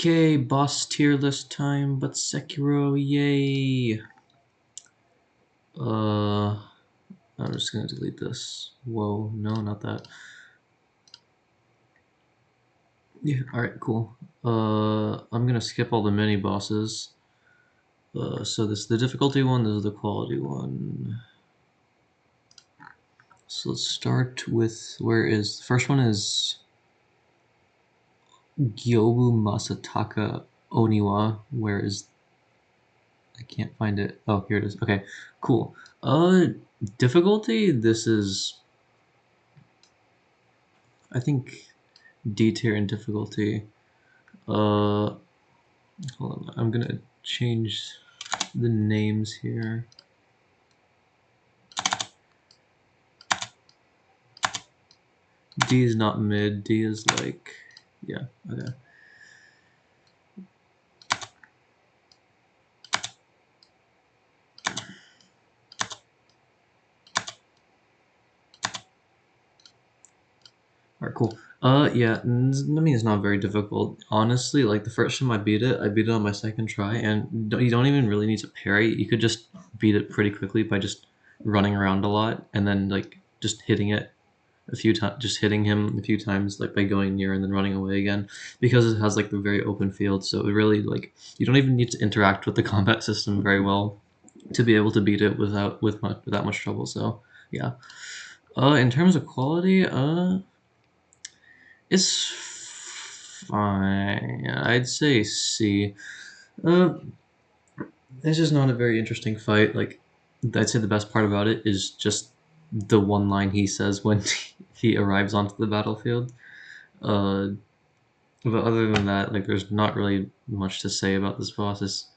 Okay, boss tier list time, but Sekiro, yay! I'm just gonna delete this. Whoa, no, not that. Yeah, alright, cool. I'm gonna skip all the mini bosses. So this is the difficulty one, this is the quality one. So let's start with, the first one is Gyobu Masataka Oniwa, where is, I can't find it. Oh, here it is. Okay, cool. Difficulty, this is, I think, D tier in difficulty. Hold on, I'm gonna change the names here. D is not mid, D is like, yeah, okay. Alright, cool. Yeah, I mean, it's not very difficult. Honestly, like, the first time I beat it on my second try, and you don't even really need to parry. You could just beat it pretty quickly by just running around a lot, and then, like, just hitting it a few times, just hitting him a few times, like, by going near and then running away again, because it has, like, the very open field, so it really, like, you don't even need to interact with the combat system very well to be able to beat it without much trouble, so, yeah. In terms of quality, it's fine. I'd say C. It's just not a very interesting fight. Like, I'd say the best part about it is just the one line he says when he arrives onto the battlefield. But other than that, like, there's not really much to say about this boss.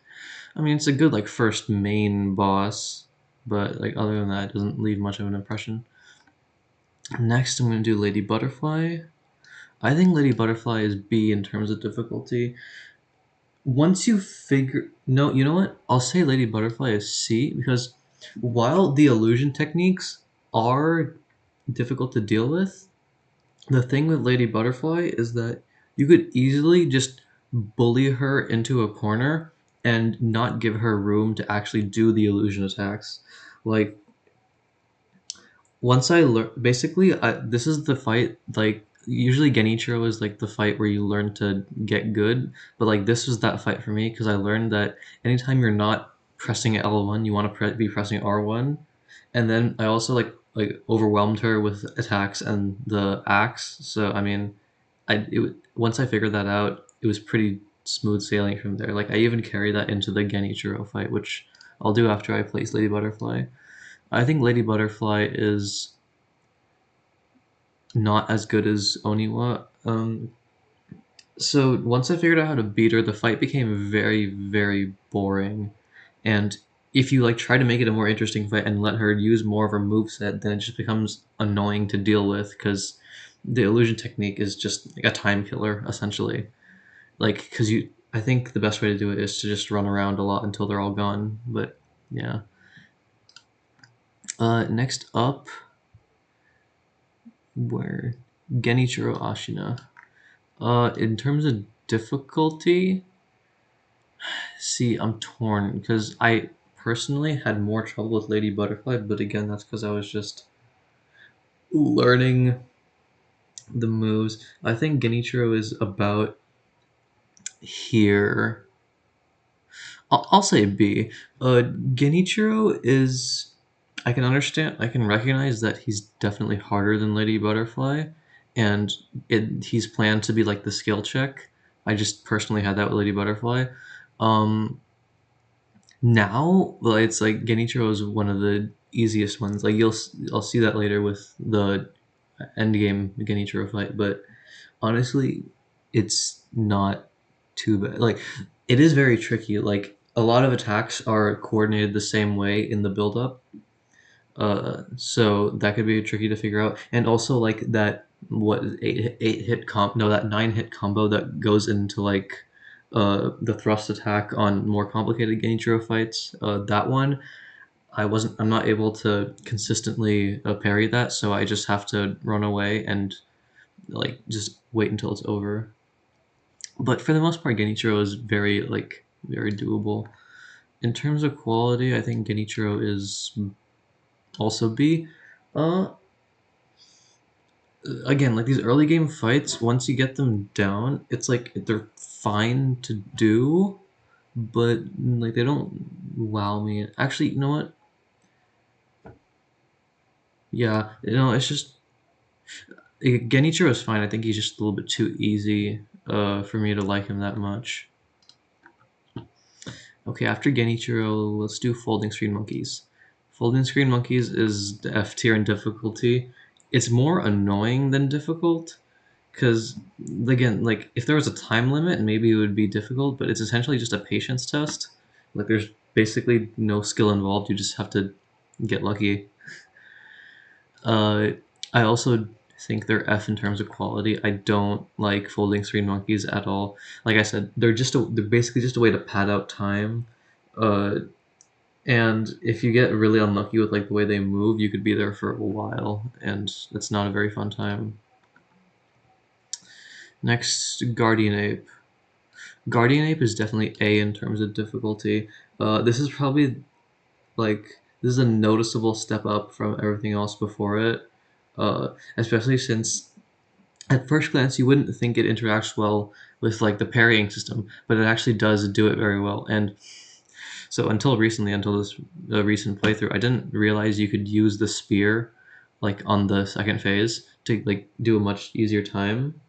I mean, it's a good, like, first main boss, but, like, other than that, it doesn't leave much of an impression. Next, I'm gonna do Lady Butterfly. I think Lady Butterfly is B in terms of difficulty. Once you figure... No, you know what? I'll say Lady Butterfly is C, because while the illusion techniques are difficult to deal with, the thing with Lady Butterfly is that you could easily just bully her into a corner and not give her room to actually do the illusion attacks. Like, once I learn, basically, this is the fight, like, usually Genichiro is like the fight where you learn to get good, but like this was that fight for me because I learned that anytime you're not pressing L1, you want to be pressing R1, and then I also like overwhelmed her with attacks and the axe. So I mean, once I figured that out, it was pretty smooth sailing from there. Like, I even carry that into the Genichiro fight, which I'll do after I place Lady Butterfly. I think Lady Butterfly is not as good as Oniwa. So once I figured out how to beat her, the fight became very, very boring. And if you like try to make it a more interesting fight and let her use more of her moveset, then it just becomes annoying to deal with because the illusion technique is just like a time killer, essentially. Like, because I think the best way to do it is to just run around a lot until they're all gone. But yeah. Next up, where Genichiro Ashina. In terms of difficulty, see, I'm torn because I personally had more trouble with Lady Butterfly, but again, that's because I was just learning the moves. I think Genichiro is about here. I'll say B. Genichiro is. I can understand. I can recognize that he's definitely harder than Lady Butterfly, and he's planned to be like the skill check. I just personally had that with Lady Butterfly. Now, well, it's like Genichiro is one of the easiest ones. Like, I'll see that later with the end game Genichiro fight, but honestly, it's not too bad. Like, it is very tricky. Like, a lot of attacks are coordinated the same way in the build up, so that could be tricky to figure out. And also, like, that that 9 hit combo that goes into like the thrust attack on more complicated Genichiro fights. That one, I'm not able to consistently parry that, so I just have to run away and like just wait until it's over. But for the most part, Genichiro is very doable. In terms of quality, I think Genichiro is also B. Again, like these early game fights, once you get them down, it's like they're fine to do, but like they don't wow me. Actually, you know what? Yeah, it's just Genichiro is fine. I think he's just a little bit too easy for me to like him that much. Okay, after Genichiro, let's do Folding Screen Monkeys. Folding Screen Monkeys is the F tier in difficulty. It's more annoying than difficult, because again, like if there was a time limit, maybe it would be difficult, but it's essentially just a patience test. Like there's basically no skill involved. You just have to get lucky. I also think they're F in terms of quality. I don't like Folding Screen Monkeys at all. Like I said, they're basically just a way to pad out time. Uh, and if you get really unlucky with like the way they move, you could be there for a while, and it's not a very fun time. Next, Guardian Ape. Guardian Ape is definitely A in terms of difficulty. This is probably this is a noticeable step up from everything else before it, especially since at first glance you wouldn't think it interacts well with like the parrying system, but it actually does do it very well. And so until recently, until this recent playthrough, I didn't realize you could use the spear like on the second phase to like do a much easier time.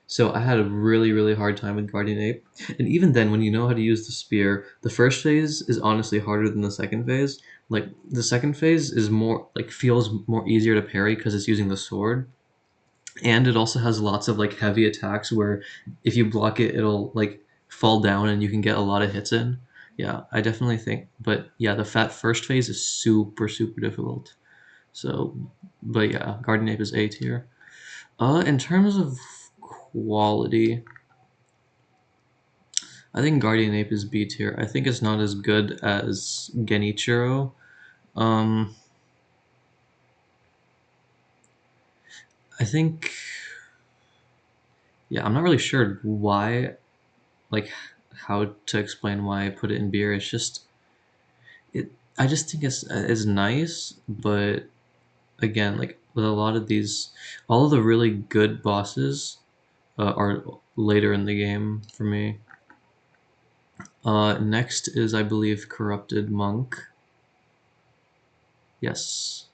So I had a really hard time with Guardian Ape, and even then, when you know how to use the spear, the first phase is honestly harder than the second phase. Like the second phase is more like feels more easier to parry because it's using the sword, and it also has lots of like heavy attacks where if you block it, it'll like fall down and you can get a lot of hits in. Yeah, I definitely think, but yeah, the fat first phase is super difficult. So, but yeah, Guardian Ape is A tier. In terms of quality, I think Guardian Ape is B tier. I think it's not as good as Genichiro. Um, I think, yeah, I'm not really sure why, like, how to explain why I put it in B. It's just, it. I just think it's nice, but again, like with a lot of these, all of the really good bosses are later in the game for me. Next is, I believe, Corrupted Monk. Yes.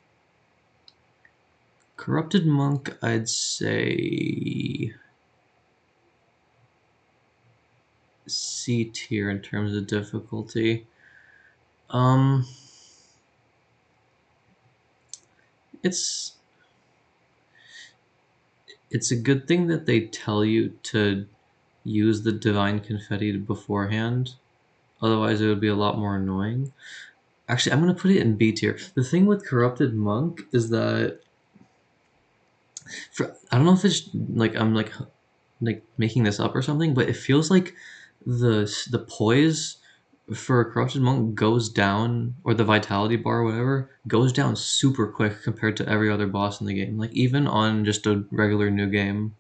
Corrupted Monk, I'd say C tier in terms of difficulty. Um, it's a good thing that they tell you to use the divine confetti beforehand. Otherwise, it would be a lot more annoying. Actually, I'm gonna put it in B tier. The thing with Corrupted Monk is that I don't know if it's like I'm like making this up or something, but it feels like the poise for a Corrupted Monk goes down, or the vitality bar or whatever goes down super quick compared to every other boss in the game. Like even on just a regular new game,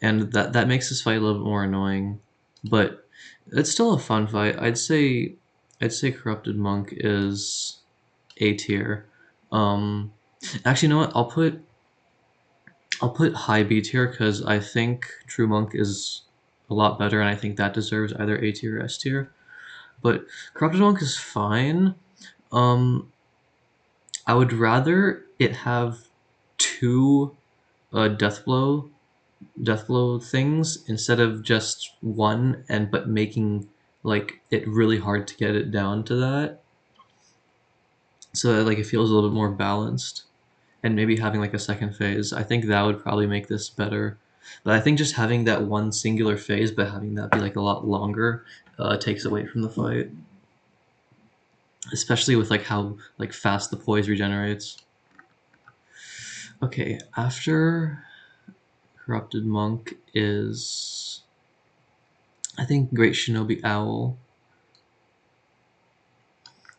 and that makes this fight a little bit more annoying. But it's still a fun fight. I'd say Corrupted Monk is A tier. Um, Actually, you know what? I'll put high B tier because I think True Monk is a lot better, and I think that deserves either A tier or S tier. But Corrupted Monk is fine. Um, I would rather it have two death blow things instead of just one, and but making like it really hard to get it down to that, so that like it feels a little bit more balanced. And maybe having like a second phase, I think that would probably make this better. But I think just having that one singular phase, but having that be like a lot longer, takes away from the fight, especially with like how like fast the poise regenerates. Okay, after Corrupted Monk is, I think, Great Shinobi Owl.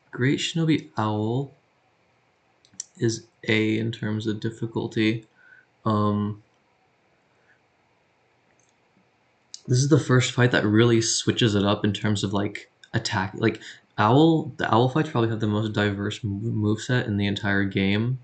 Great Shinobi Owl is A in terms of difficulty. Um, this is the first fight that really switches it up in terms of like attack. Like the owl fights probably have the most diverse moveset in the entire game.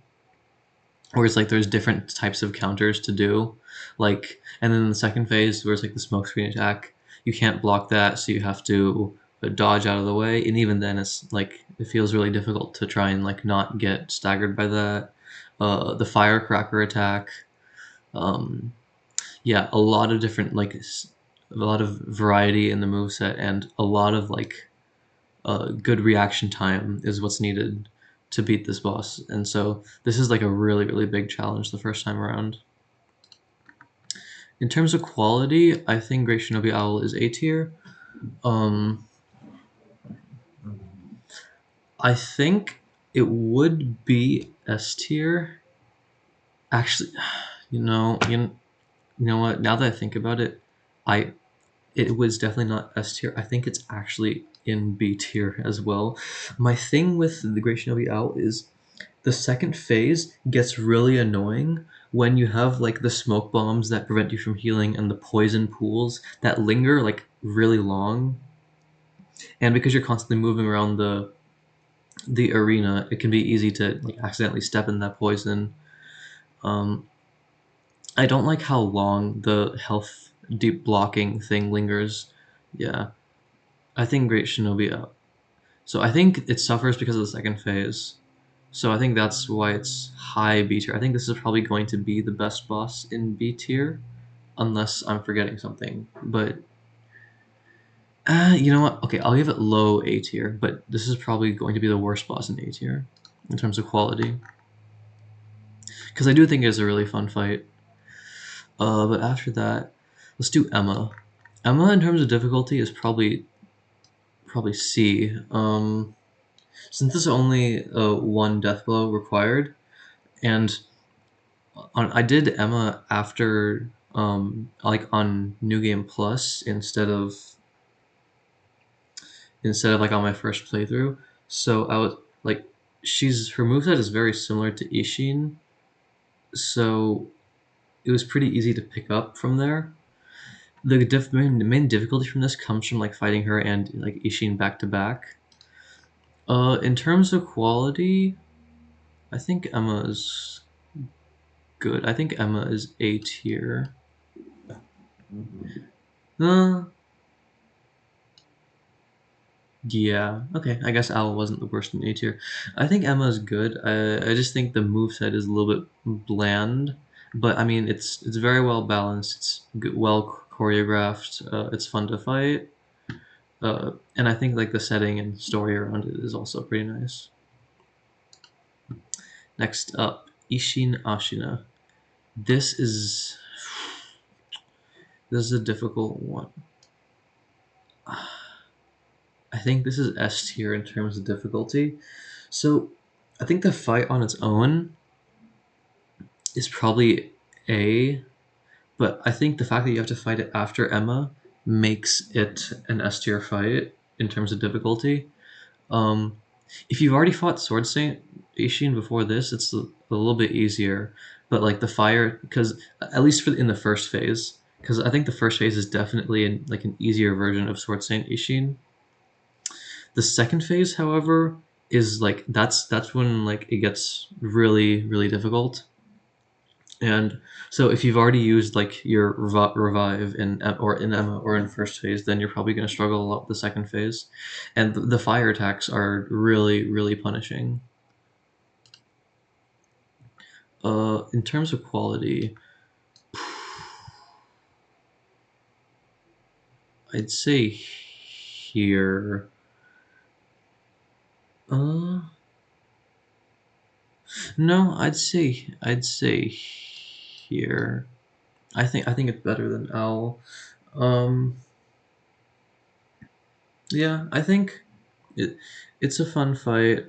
Where it's like there's different types of counters to do, like, and then in the second phase where it's like the smoke screen attack, you can't block that, so you have to dodge out of the way, and even then it's like it feels really difficult to try and like not get staggered by that. The firecracker attack, um, yeah, a lot of different like a lot of variety in the moveset and a lot of like good reaction time is what's needed to beat this boss. And so this is like a really, really big challenge the first time around. In terms of quality, I think Great Shinobi Owl is A tier. I think it would be S tier. Actually, you know what? Now that I think about it, it was definitely not S tier. I think it's actually in B tier as well. My thing with the Great Shinobi Owl is the second phase gets really annoying when you have like the smoke bombs that prevent you from healing and the poison pools that linger like really long. And because you're constantly moving around the arena, it can be easy to like accidentally step in that poison. I don't like how long the health deep blocking thing lingers. Yeah, I think Great Shinobi. So I think it suffers because of the second phase. So I think that's why it's high B tier. I think this is probably going to be the best boss in B tier, unless I'm forgetting something. But you know what? Okay, I'll give it low A tier. But this is probably going to be the worst boss in A tier in terms of quality, because I do think it's a really fun fight. But after that, let's do Emma. Emma, in terms of difficulty, is probably C. Since there's only one death blow required, and I did Emma after like on New Game Plus instead of like on my first playthrough. So I was like, her moveset is very similar to Ishin, so it was pretty easy to pick up from there. The main difficulty from this comes from like fighting her and like Ishin back to back. In terms of quality, I think Emma is good. I think Emma is A tier. Yeah, okay. I guess Owl wasn't the worst in A tier. I think Emma's good. I just think the moveset is a little bit bland, but I mean it's very well balanced. It's well choreographed. It's fun to fight, and I think like the setting and story around it is also pretty nice. Next up, Ishin Ashina. This is a difficult one. I think this is S tier in terms of difficulty. So I think the fight on its own is probably A, but I think the fact that you have to fight it after Emma makes it an S tier fight in terms of difficulty. Um, if you've already fought Sword Saint Ishin before this, it's a little bit easier. But like the fire, because at least in the first phase, because I think the first phase is definitely an easier version of Sword Saint Ishin. The second phase, however, is like that's when like it gets really really difficult. And so if you've already used like your revive in Emma or in first phase, then you're probably going to struggle a lot with the second phase. And the fire attacks are really really punishing. In terms of quality, I'd say here. No, I'd say here. I think it's better than Owl. Um, yeah, I think it's a fun fight.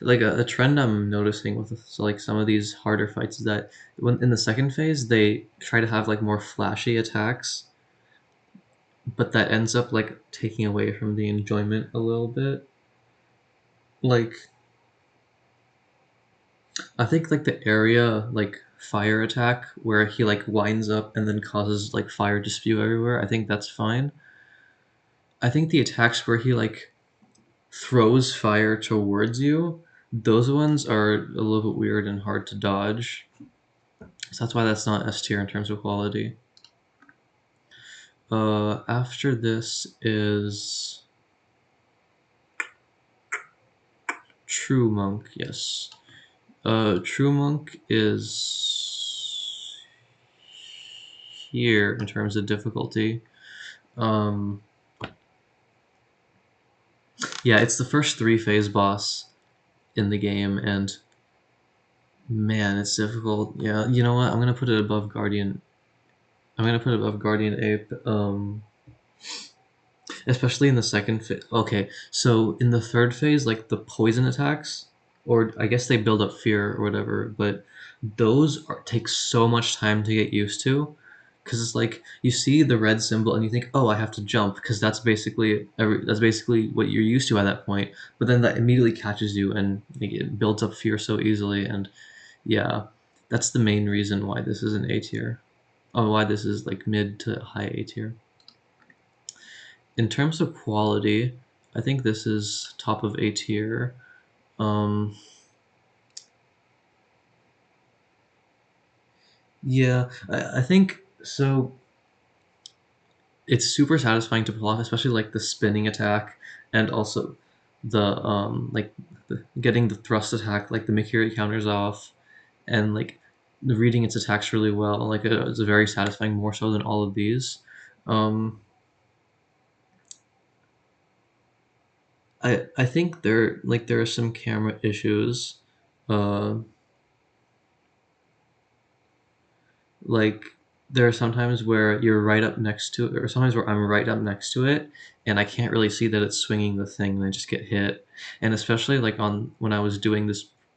Like a trend I'm noticing with like some of these harder fights is that when in the second phase they try to have like more flashy attacks, but that ends up like taking away from the enjoyment a little bit. Like I think like the area like fire attack where he like winds up and then causes like fire to spew everywhere. I think that's fine. I think the attacks where he like throws fire towards you, those ones are a little bit weird and hard to dodge. So that's why that's not S tier in terms of quality. After this is True Monk, yes. True Monk is here in terms of difficulty. Yeah, it's the first 3-phase boss in the game, and man, it's difficult. Yeah, you know what? I'm gonna put it above Guardian. I'm gonna put it above Guardian Ape. Especially in the second phase. Okay, so in the third phase, like the poison attacks, or I guess they build up fear or whatever, but take so much time to get used to, because it's like you see the red symbol and you think, oh, I have to jump, because that's basically what you're used to at that point. But then that immediately catches you and like, it builds up fear so easily, and yeah, that's the main reason why this is an A tier. Oh, why this is like mid to high A tier. In terms of quality, I think this is top of A tier. Yeah, I think so. It's super satisfying to pull off, especially like the spinning attack and also the getting the thrust attack, like the Mikiri counters off, and like reading its attacks really well. Like it's very satisfying, more so than all of these. I think there are some camera issues. Uh, like there are sometimes where you're right up next to it, or sometimes where I'm right up next to it, and I can't really see that it's swinging the thing, and I just get hit. And especially like on when I was doing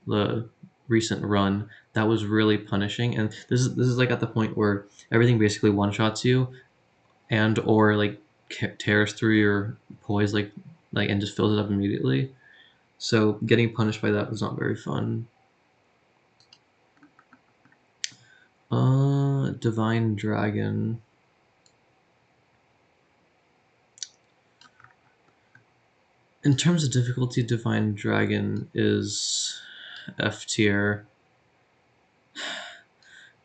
the recent run, that was really punishing. And this is like at the point where everything basically one shots you, and or like tears through your poise and just fills it up immediately. So getting punished by that was not very fun. Divine Dragon. In terms of difficulty, Divine Dragon is F tier.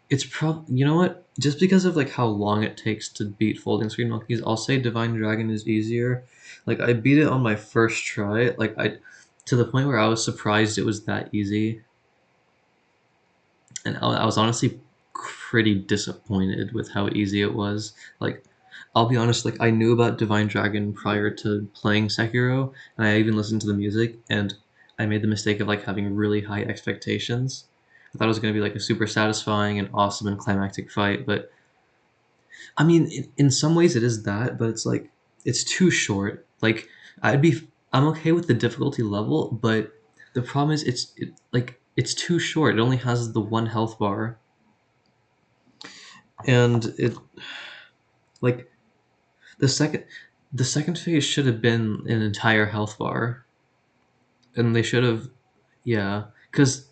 It's you know what? Just because of like how long it takes to beat Folding Screen Monkeys, I'll say Divine Dragon is easier. Like I beat it on my first try, to the point where I was surprised it was that easy, and I was honestly pretty disappointed with how easy it was. Like, I'll be honest, like I knew about Divine Dragon prior to playing Sekiro, and I even listened to the music, and I made the mistake of like having really high expectations. I thought it was going to be like a super satisfying and awesome and climactic fight, but I mean, in some ways it is that, but it's like it's too short. Like I'm okay with the difficulty level, but the problem is it's too short. It only has the one health bar, and it like the second the second phase should have been an entire health bar, and they should have, yeah, because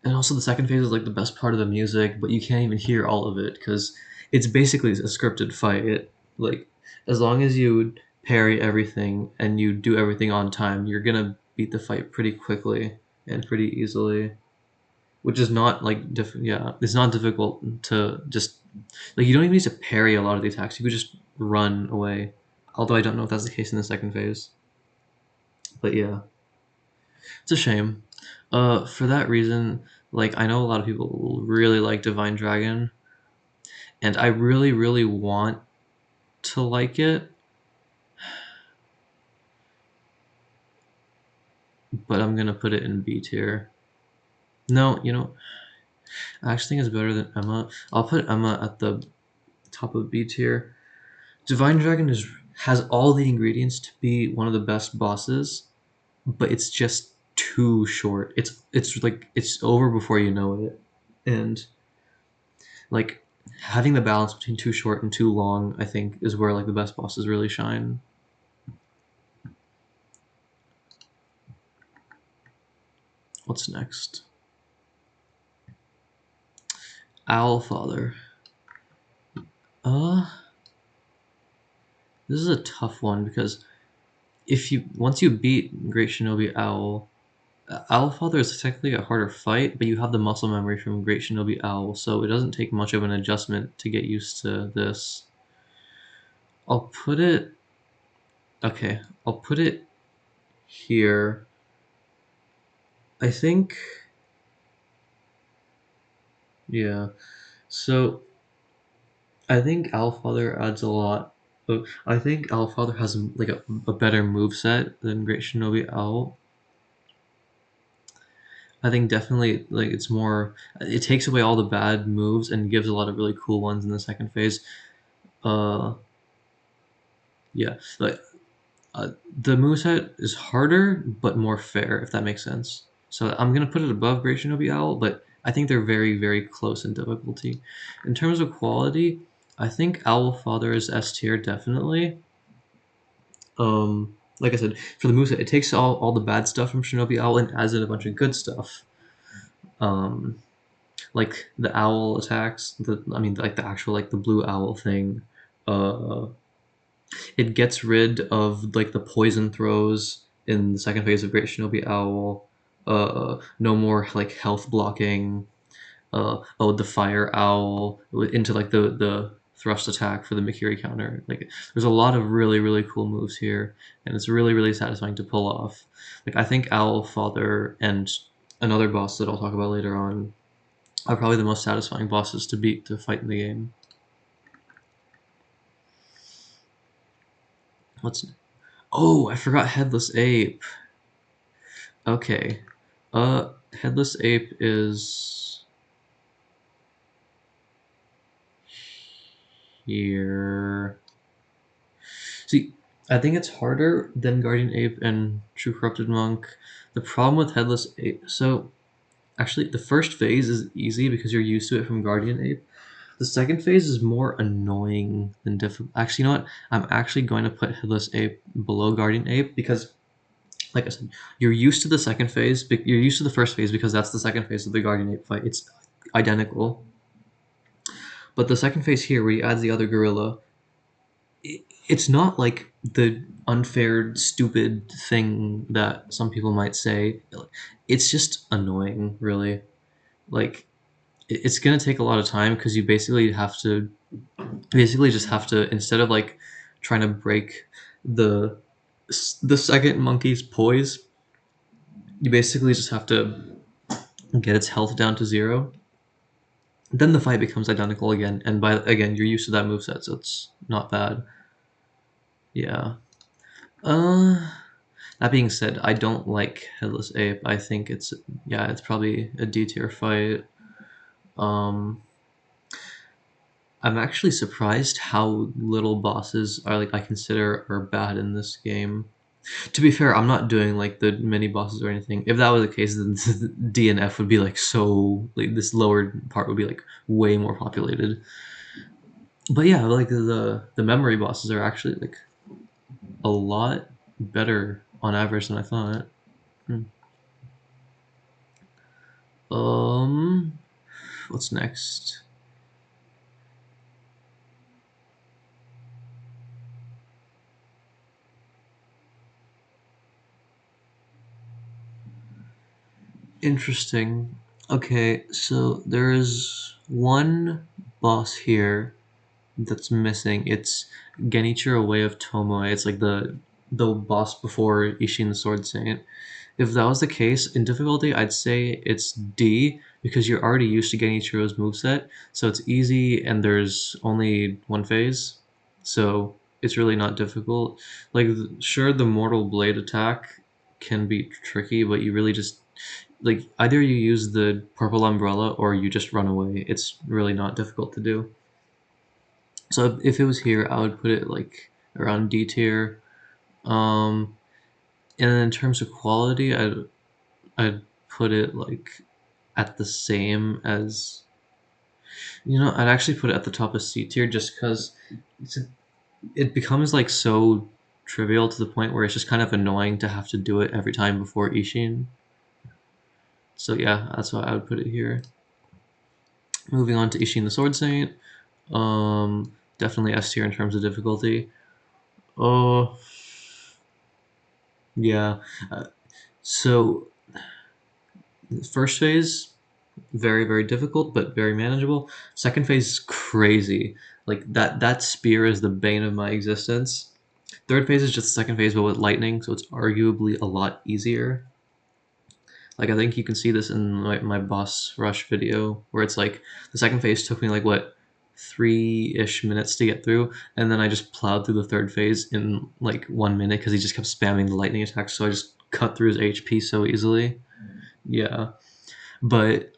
and also the second phase is like the best part of the music, but you can't even hear all of it because it's basically a scripted fight. Like as long as you parry everything and you do everything on time, you're gonna beat the fight pretty quickly and pretty easily, which is not like yeah, it's not difficult to just like you don't even need to parry a lot of the attacks. You could just run away. Although I don't know if that's the case in the second phase, but yeah, it's a shame. For that reason, like I know a lot of people really like Divine Dragon, and I really, really want to like it, but I'm gonna put it in B tier. No, I actually think it's better than Emma. I'll put Emma at the top of B tier. Divine Dragon has all the ingredients to be one of the best bosses, but it's just too short. It's like it's over before you know it, and like having the balance between too short and too long, I think, is where like the best bosses really shine. What's next? Owlfather. This is a tough one because once you beat Great Shinobi Owl, Owlfather is technically a harder fight, but you have the muscle memory from Great Shinobi Owl, so it doesn't take much of an adjustment to get used to this. I'll put it here. I think, yeah. So I think Owlfather adds a lot. I think Owlfather has like a better moveset than Great Shinobi Owl. I think definitely like it's more. It takes away all the bad moves and gives a lot of really cool ones in the second phase. Yeah, like the moveset is harder but more fair, if that makes sense. So I'm gonna put it above Great Shinobi Owl, but I think they're very, very close in difficulty. In terms of quality, I think Owlfather is S tier definitely. Like I said, for the moveset, it takes all the bad stuff from Shinobi Owl and adds in a bunch of good stuff. Like the owl attacks, like the actual like the blue owl thing. It gets rid of like the poison throws in the second phase of Great Shinobi Owl. No more like health blocking. The fire owl into like the thrust attack for the Mikiri counter. Like there's a lot of really, really cool moves here, and it's really, really satisfying to pull off. Like I think Owlfather and another boss that I'll talk about later on are probably the most satisfying bosses to fight in the game. Oh, I forgot Headless Ape. Okay. Headless Ape is here. See, I think it's harder than Guardian Ape and True Corrupted Monk. The problem with Headless Ape, so actually the first phase is easy because you're used to it from Guardian Ape. The second phase is more annoying than difficult. Actually, you know what? I'm actually going to put Headless Ape below Guardian Ape because, like I said, you're used to the second phase. You're used to the first phase because that's the second phase of the Guardian Ape fight. It's identical. But the second phase here, where he adds the other gorilla, it's not like the unfair, stupid thing that some people might say. It's just annoying, really. Like, it's gonna take a lot of time because you basically just have to, instead of like trying to break the second monkey's poise, you basically just have to get its health down to 0. Then the fight becomes identical again, and again you're used to that moveset, so it's not bad. Yeah. That being said, I don't like Headless Ape. I think it's probably a D tier fight. I'm actually surprised how little bosses I consider are bad in this game. To be fair, I'm not doing like the mini bosses or anything. If that was the case, then D and F would be like this lower part would be like way more populated. But yeah, like the memory bosses are actually like a lot better on average than I thought. What's next? Interesting. Okay, so there is one boss here that's missing. It's Genichiro Way of Tomoe. It's like the boss before Ishin the Sword Saint. If that was the case, in difficulty, I'd say it's D because you're already used to Genichiro's moveset, so it's easy and there's only one phase, so it's really not difficult. Like, sure, the Mortal Blade attack can be tricky, but you really just like either you use the purple umbrella or you just run away. It's really not difficult to do. So if it was here, I would put it like around D tier. And in terms of quality, I'd put it like at the same as, I'd actually put it at the top of C tier just because it becomes like so trivial to the point where it's just kind of annoying to have to do it every time before Ishin. So yeah, that's why I would put it here. Moving on to Ishin the Sword Saint. Definitely S tier in terms of difficulty. Oh, yeah. So, first phase, very difficult, but very manageable. Second phase is crazy. Like that spear is the bane of my existence. Third phase is just the second phase, but with lightning, so it's arguably a lot easier. Like I think you can see this in my boss rush video, where it's like the second phase took me like what 3-ish minutes to get through, and then I just plowed through the third phase in like 1 minute because he just kept spamming the lightning attacks, so I just cut through his HP so easily. Yeah, but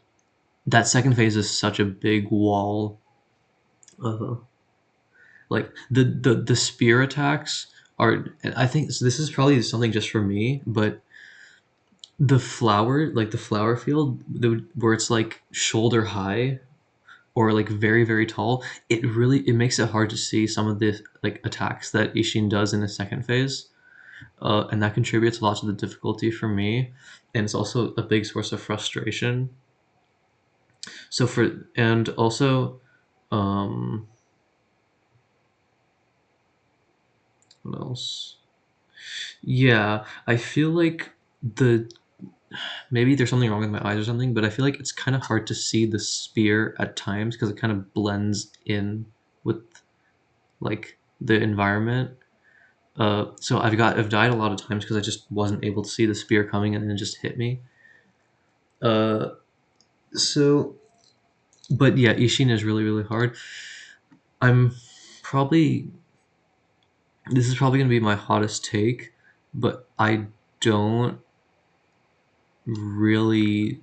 that second phase is such a big wall. Like the spear attacks are. I think so this is probably something just for me, but the flower, like the flower field, where it's like shoulder high or like very tall, it makes it hard to see some of the like attacks that Ishin does in the second phase, and that contributes a lot to the difficulty for me, and it's also a big source of frustration. So for and also, um, what else? Yeah, I feel like the maybe there's something wrong with my eyes or something, but I feel like it's kind of hard to see the spear at times because it kind of blends in with like the environment. So I've died a lot of times because I just wasn't able to see the spear coming and then it just hit me. Uh, so, but yeah, Ishin is really hard. I'm probably this is probably gonna be my hottest take, but I don't really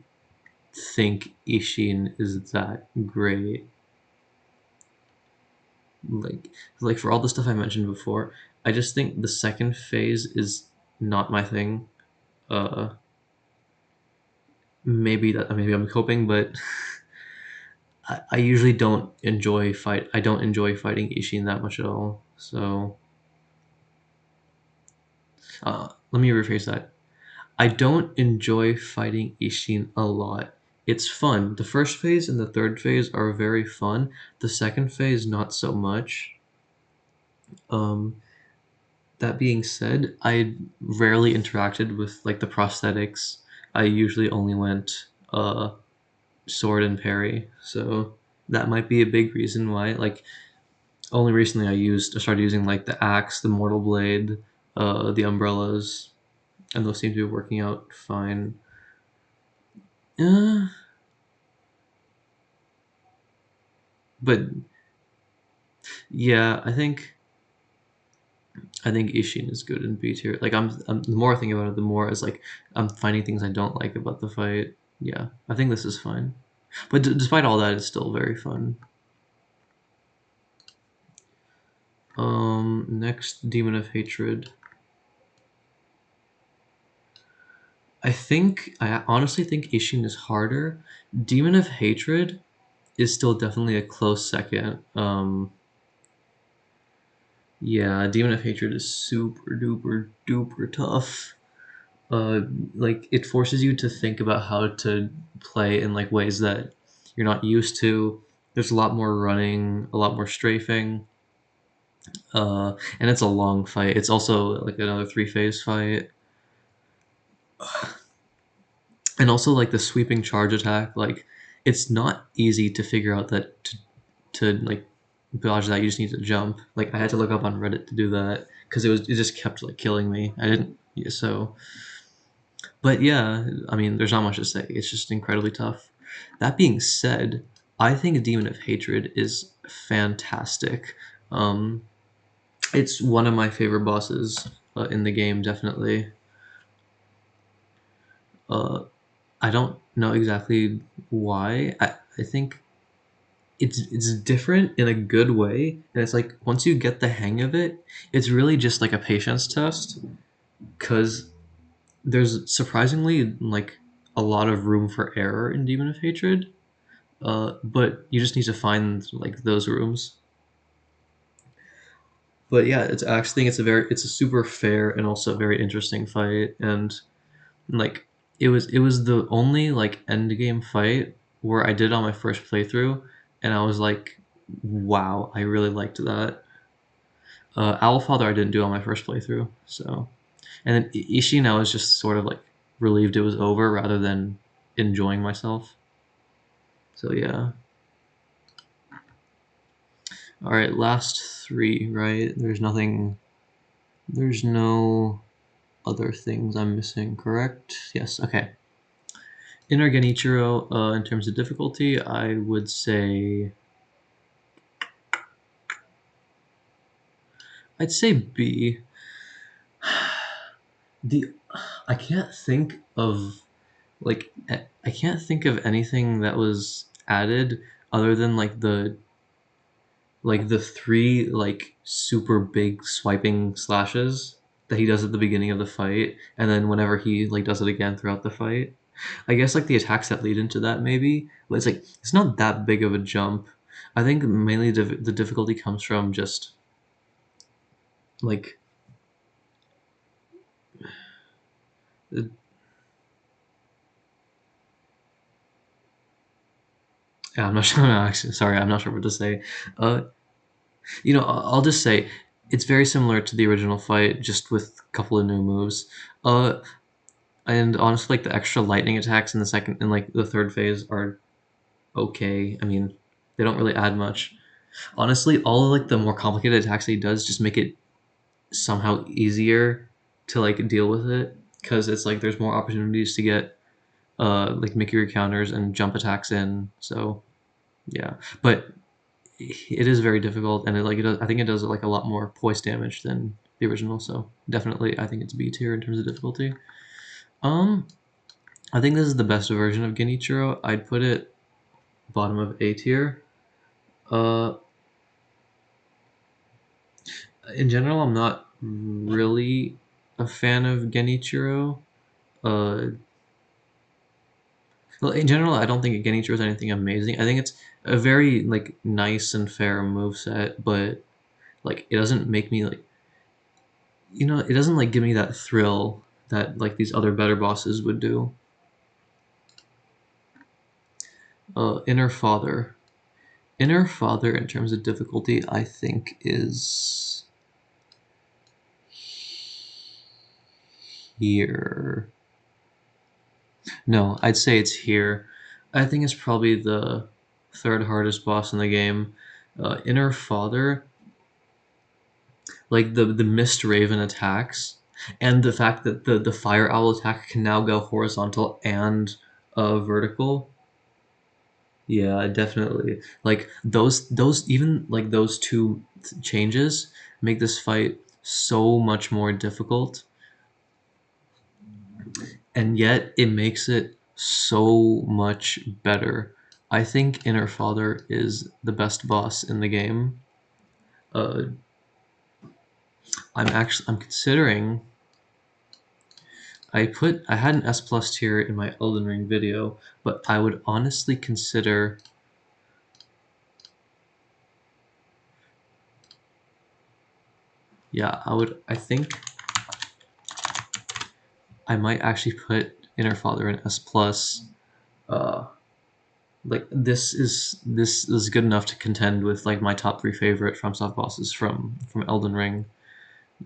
think Ishin is that great. like like for all the stuff I mentioned before, I just think the second phase is not my thing. Uh, maybe I'm coping, but I usually don't enjoy fight. I don't enjoy fighting Ishin that much at all. So let me rephrase that. I don't enjoy fighting Ishin a lot. It's fun. The first phase and the third phase are very fun. The second phase, not so much. Um, That being said, I rarely interacted with like the prosthetics. I usually only went sword and parry, so that might be a big reason why. Like only recently I started using like the axe, the mortal blade, the umbrellas, and those seem to be working out fine. Uh, but yeah, I think Ishin is good in B tier. Like the more I think about it, the more it's like I'm finding things I don't like about the fight. Yeah, I think this is fine, but despite all that, it's still very fun. Next, Demon of Hatred. I honestly think Ishin is harder. Demon of Hatred is still definitely a close second. Yeah, Demon of Hatred is super duper tough. uh, like it forces you to think about how to play in like ways that you're not used to. There's a lot more running, a lot more strafing, and it's a long fight. It's also like another 3-phase fight, and also like the sweeping charge attack. Like it's not easy to figure out that to like dodge that. You just need to jump. Like I had to look up on Reddit to do that because it just kept like killing me. I didn't yeah, so But yeah, I mean, there's not much to say. It's just incredibly tough. That being said, I think Demon of Hatred is fantastic. Um, it's one of my favorite bosses in the game, definitely. Uh, I don't know exactly why. I think it's different in a good way, and it's like once you get the hang of it, it's really just like a patience test. Because there's surprisingly like a lot of room for error in Demon of Hatred, but you just need to find like those rooms. But yeah, it's I actually think it's a super fair and also very interesting fight, and like it was the only like end game fight where I did on my first playthrough, and I was like, wow, I really liked that. Owlfather I didn't do on my first playthrough, so. And then Ishin I was just sort of like relieved it was over rather than enjoying myself. So yeah. Alright, last 3, right? There's no other things I'm missing, correct? Yes, okay. Inner Genichiro, in terms of difficulty, I would say... I'd say B. I can't think of anything that was added other than like the 3 like super big swiping slashes that he does at the beginning of the fight, and then whenever he like does it again throughout the fight. I guess like the attacks that lead into that maybe, but it's like it's not that big of a jump. I think mainly the difficulty comes from just like yeah, I'm not sure. Actually, sorry, I'm not sure what to say. Uh, I'll just say it's very similar to the original fight, just with a couple of new moves. And honestly, like the extra lightning attacks in the second and like the third phase are okay. I mean, they don't really add much. Honestly, all of like the more complicated attacks that he does just make it somehow easier to like deal with it, because it's like there's more opportunities to get like make your counters and jump attacks in. So yeah, but it is very difficult, and I think it does like a lot more poise damage than the original. So definitely, I think it's B tier in terms of difficulty. Um, I think this is the best version of Genichiro. I'd put it bottom of A tier. Uh, in general, I'm not really a fan of Genichiro. Uh, well, in general, I don't think Genichiro is anything amazing. I think it's a very like nice and fair move set, but like it doesn't make me like it doesn't like give me that thrill that like these other better bosses would do. Inner Father. Inner Father in terms of difficulty, I think is here. No, I'd say it's here. I think it's probably the third hardest boss in the game. Inner Father, like the Mist Raven attacks, and the fact that the Fire Owl attack can now go horizontal and vertical. Yeah, definitely. Like those even like those two changes make this fight so much more difficult, and yet it makes it so much better. I think Inner Father is the best boss in the game. Uh, I'm considering. I had an S plus tier in my Elden Ring video, but I would honestly consider. Yeah, I think I might actually put Inner Father in S plus. Uh, like this is good enough to contend with like my top 3 favorite FromSoft bosses from Elden Ring.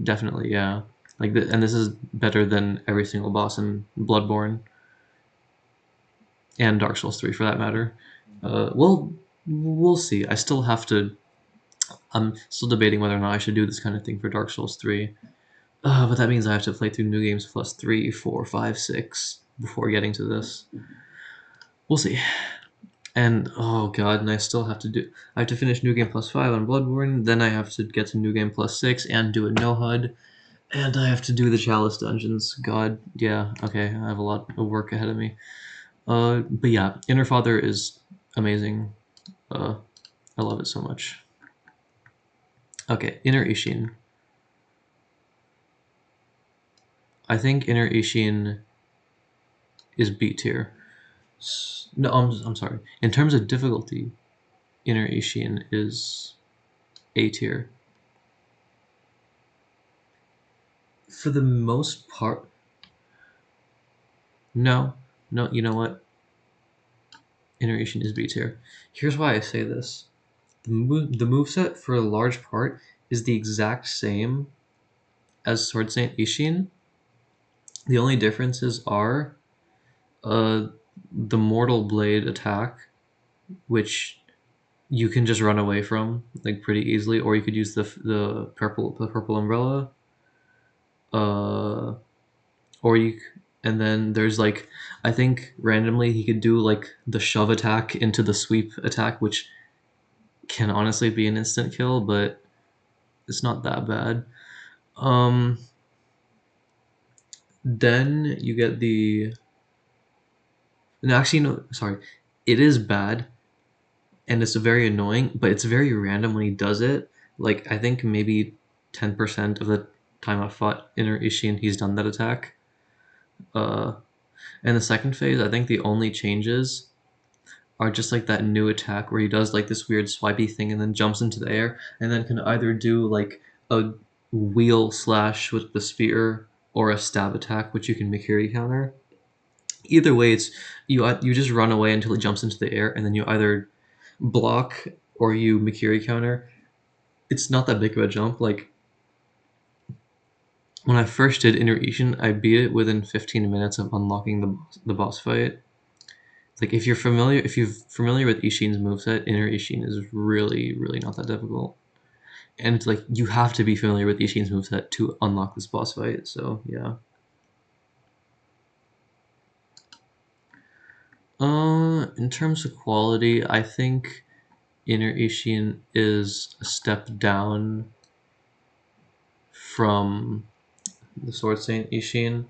Definitely, yeah. And this is better than every single boss in Bloodborne and Dark Souls 3 for that matter. Well, we'll see. I'm still debating whether or not I should do this kind of thing for Dark Souls 3. But that means I have to play through New Games Plus 3, 4, 5, 6 before getting to this. We'll see. And oh god, and I have to finish New Game Plus 5 on Bloodborne, then I have to get to New Game Plus 6 and do a No HUD, and I have to do the Chalice dungeons. God, yeah, okay, I have a lot of work ahead of me. But yeah, Inner Father is amazing. I love it so much. Okay, Inner Ishin. I think Inner Ishin is B tier. No, I'm sorry. In terms of difficulty, Inner Ishin is A tier. For the most part, no, you know what? Inner Ishin is B tier. Here's why I say this. The moveset for a large part is the exact same as Sword Saint Ishin. The only differences are the Mortal Blade attack, which you can just run away from like pretty easily, or you could use the purple umbrella, or you. And then there's like, I think randomly he could do like the shove attack into the sweep attack, which can honestly be an instant kill, but it's not that bad. Then you get the. No, actually, no. Sorry, it is bad, and it's very annoying, but it's very random when he does it. Like I think maybe 10% of the time I've fought Inner Ishin, he's done that attack. In the second phase, I think the only changes are just like that new attack where he does like this weird swipey thing and then jumps into the air and then can either do like a wheel slash with the spear or a stab attack, which you can Mikiri counter. Either way, it's you just run away until it jumps into the air and then you either block or you Mikiri counter. It's not that big of a jump. Like when I first did Inner Ishin, I beat it within 15 minutes of unlocking the boss fight. Like if you're familiar with Ishin's moveset, Inner Ishin is really not that difficult. And it's like you have to be familiar with Ishin's moveset to unlock this boss fight. So yeah. In terms of quality, I think Inner Ishin is a step down from the Sword Saint Ishin.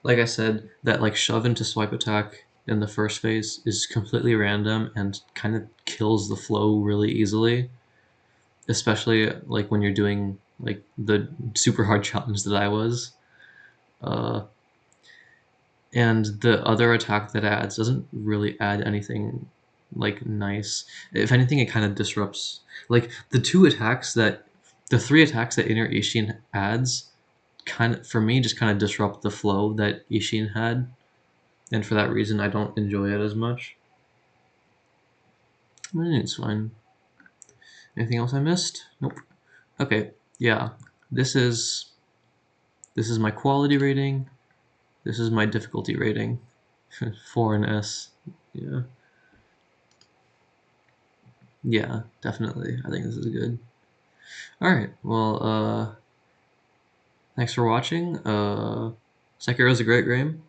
Like I said, that like shove into swipe attack in the first phase is completely random and kind of kills the flow really easily. Especially like when you're doing like the super hard challenge that I was. And the other attack that it adds doesn't really add anything like nice. If anything, it kind of disrupts like the three attacks that Inner Ishin adds kind of for me just kind of disrupt the flow that Ishin had, and for that reason I don't enjoy it as much. It's fine. Anything else I missed? Nope. Okay, yeah. This is my quality rating. This is my difficulty rating. 4 and S. Yeah. Yeah, definitely. I think this is good. Alright, well, thanks for watching. Sekiro is a great game.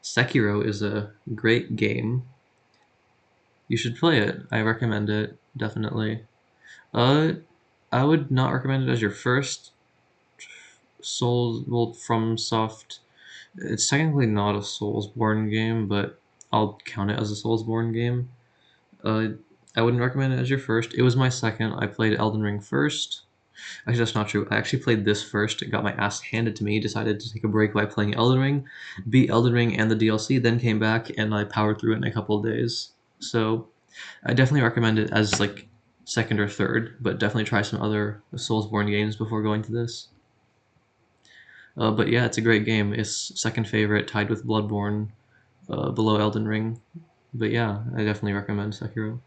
Sekiro is a great game. You should play it. I recommend it, definitely. I would not recommend it as your first FromSoft. It's technically not a Soulsborne game, but I'll count it as a Soulsborne game. I wouldn't recommend it as your first. It was my second. I played Elden Ring first. Actually, that's not true. I actually played this first. Got my ass handed to me. Decided to take a break by playing Elden Ring. Beat Elden Ring and the DLC. Then came back and I powered through it in a couple of days. So I definitely recommend it as like second or third, but definitely try some other Soulsborne games before going to this. But yeah, it's a great game. It's second favorite, tied with Bloodborne, below Elden Ring. But yeah, I definitely recommend Sekiro.